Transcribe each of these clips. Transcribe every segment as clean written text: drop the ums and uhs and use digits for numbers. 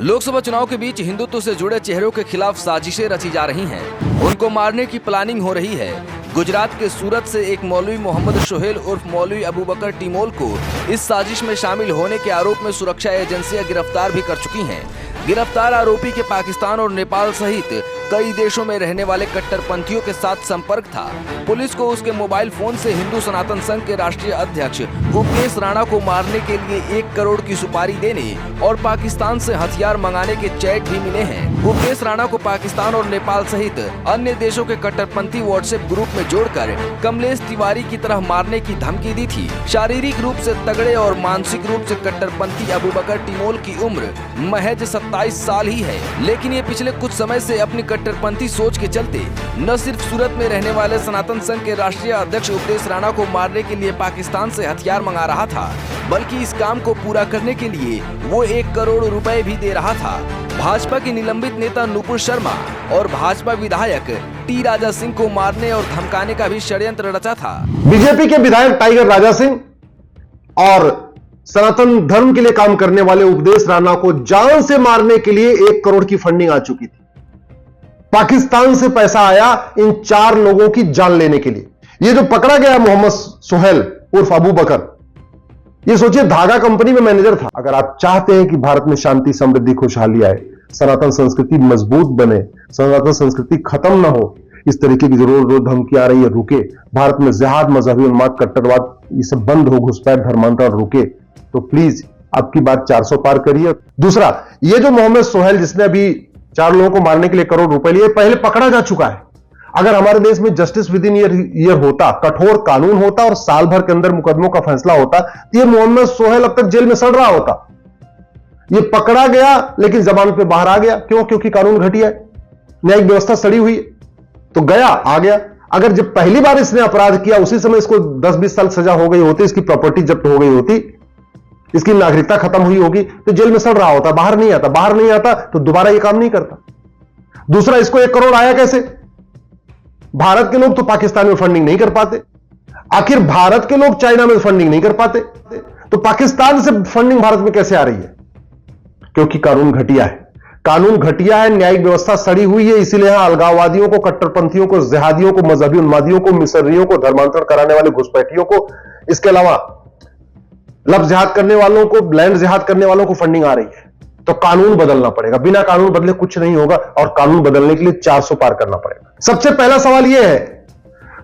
लोकसभा चुनाव के बीच हिंदुत्व से जुड़े चेहरों के खिलाफ साजिशें रची जा रही हैं। उनको मारने की प्लानिंग हो रही है। गुजरात के सूरत से एक मौलवी मोहम्मद सोहेल उर्फ मौलवी अबू बकर टिमोल को इस साजिश में शामिल होने के आरोप में सुरक्षा एजेंसियां गिरफ्तार भी कर चुकी हैं। गिरफ्तार आरोपी के पाकिस्तान और नेपाल सहित कई देशों में रहने वाले कट्टरपंथियों के साथ संपर्क था। पुलिस को उसके मोबाइल फोन से हिंदू सनातन संघ के राष्ट्रीय अध्यक्ष उपदेश राणा को मारने के लिए 1 करोड़ की सुपारी देने और पाकिस्तान से हथियार मंगाने के चैट भी मिले हैं। उपदेश राणा को पाकिस्तान और नेपाल सहित अन्य देशों के कट्टरपंथी व्हाट्सएप ग्रुप में जोड़कर कमलेश तिवारी की तरह मारने की धमकी दी थी। शारीरिक रूप से तगड़े और मानसिक रूप से कट्टरपंथी अबू बकर टिमोल की उम्र महज 27 साल ही है, लेकिन ये पिछले कुछ समय से अपनी कट्टरपंथी सोच के चलते न सिर्फ सूरत में रहने वाले सनातन संघ के राष्ट्रीय अध्यक्ष उपदेश राणा को मारने के लिए पाकिस्तान से हथियार मंगा रहा था, बल्कि इस काम को पूरा करने के लिए वो 1 करोड़ रुपए भी दे रहा था। भाजपा के निलंबित नेता नुपुर शर्मा और भाजपा विधायक टी राजा सिंह को मारने और धमकाने का भी षड्यंत्र रचा था। बीजेपी के विधायक टाइगर राजा सिंह और सनातन धर्म के लिए काम करने वाले उपदेश राणा को जान से मारने के लिए 1 करोड़ की फंडिंग आ चुकी थी। पाकिस्तान से पैसा आया इन 4 लोगों की जान लेने के लिए। ये जो पकड़ा गया मोहम्मद सोहेल उर्फ अबू बकर, ये सोचिए धागा कंपनी में मैनेजर था। अगर आप चाहते हैं कि भारत में शांति, समृद्धि, खुशहाली आए, सनातन संस्कृति मजबूत बने, सनातन संस्कृति खत्म ना हो, इस तरीके की जो रोज धमकी आ रही है रुके, भारत में जिहाद, मजहबी उन्माद, कट्टरवाद, ये सब बंद हो, घुसपैठ, धर्मांतरण रुके, तो प्लीज आपकी बात 400 पार करिए। दूसरा, ये जो मोहम्मद सोहेल जिसने अभी 4 लोगों को मारने के लिए 1 करोड़ रुपए लिए, पहले पकड़ा जा चुका है। अगर हमारे देश में जस्टिस विद इन ईयर होता, कठोर कानून होता और साल भर के अंदर मुकदमों का फैसला होता, तो ये मोहम्मद सोहेल अब तक जेल में सड़ रहा होता। ये पकड़ा गया लेकिन जमानत पे बाहर आ गया। क्यों? क्योंकि कानून घटिया है, न्यायिक व्यवस्था सड़ी हुई है, तो गया आ गया। अगर जब पहली बार इसने अपराध किया उसी समय इसको 10-20 साल सजा हो गई होती, इसकी प्रॉपर्टी जब्त हो गई होती, इसकी नागरिकता खत्म हुई होगी, तो जेल में सड़ रहा होता, बाहर नहीं आता। बाहर नहीं आता तो दोबारा ये काम नहीं करता। दूसरा, इसको 1 करोड़ आया कैसे? भारत के लोग तो पाकिस्तान में फंडिंग नहीं कर पाते, आखिर भारत के लोग चाइना में फंडिंग नहीं कर पाते, तो पाकिस्तान से फंडिंग भारत में कैसे आ रही है? क्योंकि कानून घटिया है। कानून घटिया है, न्यायिक व्यवस्था सड़ी हुई है, इसीलिए यहां अलगाववादियों को, कट्टरपंथियों को, जिहादियों को, मजहबी उन्मादियों को, मिसरियों को, धर्मांतरण कराने वाले घुसपैठियों को, इसके अलावा लफ्ज जिहाद करने वालों को, लैंड जिहाद करने वालों को फंडिंग आ रही है। तो कानून बदलना पड़ेगा। बिना कानून बदले कुछ नहीं होगा और कानून बदलने के लिए 400 पार करना पड़ेगा। सबसे पहला सवाल यह है,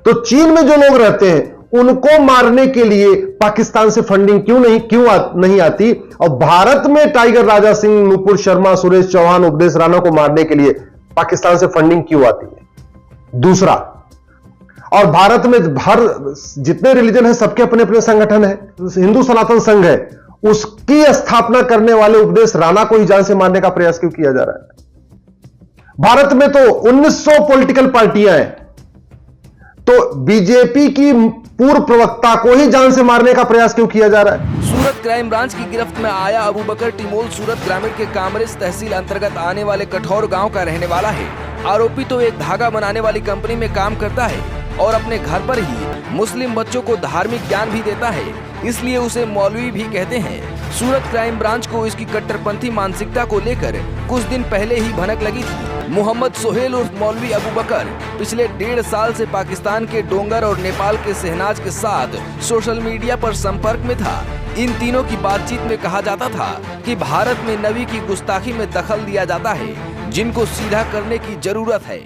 तो चीन में जो लोग रहते हैं उनको मारने के लिए पाकिस्तान से फंडिंग क्यों नहीं आती, और भारत में टाइगर राजा सिंह, नुपुर शर्मा, सुरेश चौहान, उपदेश राणा को मारने के लिए पाकिस्तान से फंडिंग क्यों आती है? दूसरा, और भारत में हर जितने रिलीजन है सबके अपने अपने संगठन है। हिंदू सनातन संघ है, उसकी स्थापना करने वाले उपदेश राणा को ही जान से मारने का प्रयास क्यों किया जा रहा है? भारत में तो 1900 पॉलिटिकल पार्टियां हैं, तो बीजेपी की पूर्व प्रवक्ता को ही जान से मारने का प्रयास क्यों किया जा रहा है? सूरत क्राइम ब्रांच की गिरफ्त में आया अबू बकर टिमोल सूरत ग्रामीण के कामरेज तहसील अंतर्गत आने वाले कठौर गांव का रहने वाला है। आरोपी तो एक धागा बनाने वाली कंपनी में काम करता है और अपने घर पर ही मुस्लिम बच्चों को धार्मिक ज्ञान भी देता है, इसलिए उसे मौलवी भी कहते हैं। सूरत क्राइम ब्रांच को इसकी कट्टरपंथी मानसिकता को लेकर कुछ दिन पहले ही भनक लगी थी। मोहम्मद सोहेल उर्फ मौलवी अबू बकर पिछले 1.5 साल से पाकिस्तान के डोंगर और नेपाल के शहनाज के साथ सोशल मीडिया पर संपर्क में था। इन तीनों की बातचीत में कहा जाता था कि भारत में नबी की गुस्ताखी में दखल दिया जाता है, जिनको सीधा करने की जरूरत है।